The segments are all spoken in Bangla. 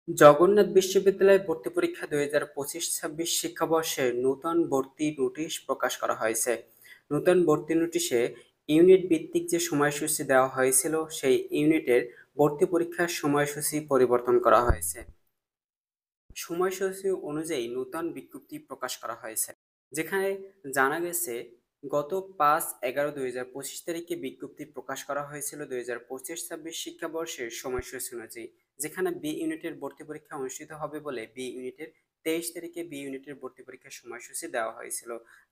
জগন্নাথ বিশ্ববিদ্যালয় ভর্তি পরীক্ষা 2025-26 শিক্ষাবর্ষে নূতন ভর্তি নোটিশ প্রকাশ করা হয়েছে। নূতন ভর্তি নোটিশে ইউনিট ভিত্তিক যে সময়সূচি দেওয়া হয়েছিল সেই ইউনিটের ভর্তি পরীক্ষার সময়সূচি পরিবর্তন করা হয়েছে। সময়সূচি অনুযায়ী নূতন বিজ্ঞপ্তি প্রকাশ করা হয়েছে, যেখানে জানা গেছে গত 5/11/2025 তারিখে বিজ্ঞপ্তি প্রকাশ করা হয়েছিল 2025-26 শিক্ষাবর্ষের সময়সূচি অনুযায়ী, যেখানে বি ইউনিটের ভর্তি পরীক্ষা অনুষ্ঠিত হবে বলে বি ইউনিটের 23 তারিখে বি ইউনিটের ভর্তি পরীক্ষার সময়সূচি দেওয়া হয়েছিল,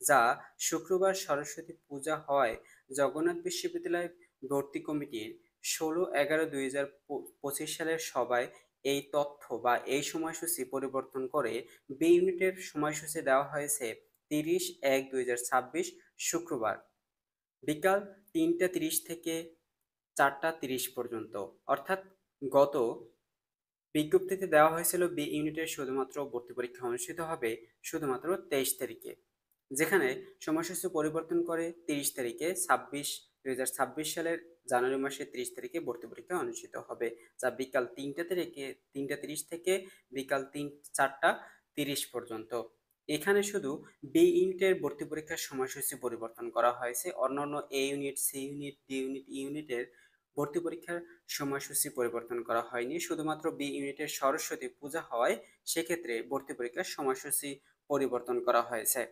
যা শুক্রবার সরস্বতী পূজা হওয়ায় জগন্নাথ বিশ্ববিদ্যালয় ভর্তি কমিটির 16/11/2025 সালের সভায় এই তথ্য বা এই সময়সূচি পরিবর্তন করে বি ইউনিটের সময়সূচি দেওয়া হয়েছে 30/1/2026 শুক্রবার বিকাল 3টা 30 থেকে 4টা 30 পর্যন্ত। অর্থাৎ গত বিজ্ঞপ্তিতে দেওয়া হয়েছিল বি ইউনিটের শুধুমাত্র ভর্তি পরীক্ষা অনুষ্ঠিত হবে শুধুমাত্র 23 তারিখে, যেখানে সময়সূচি পরিবর্তন করে 30 তারিখে 2026 সালের জানুয়ারি মাসের 30 তারিখে ভর্তি পরীক্ষা অনুষ্ঠিত হবে, যা বিকাল 3টা 30 থেকে বিকাল 4টা 30 পর্যন্ত। এখানে শুধু বি ইউনিটের ভর্তি পরীক্ষার সময়সূচি পরিবর্তন করা হয়েছে, অন্যান্য A unit, C unit, D unit, E ইউনিটের ভর্তি পরীক্ষার সময়সূচি পরিবর্তন করা হয়নি। শুধুমাত্র বি ইউনিটের সরস্বতী পূজা হওয়ায় সেক্ষেত্রে ভর্তি পরীক্ষার সময়সূচি পরিবর্তন করা হয়েছে।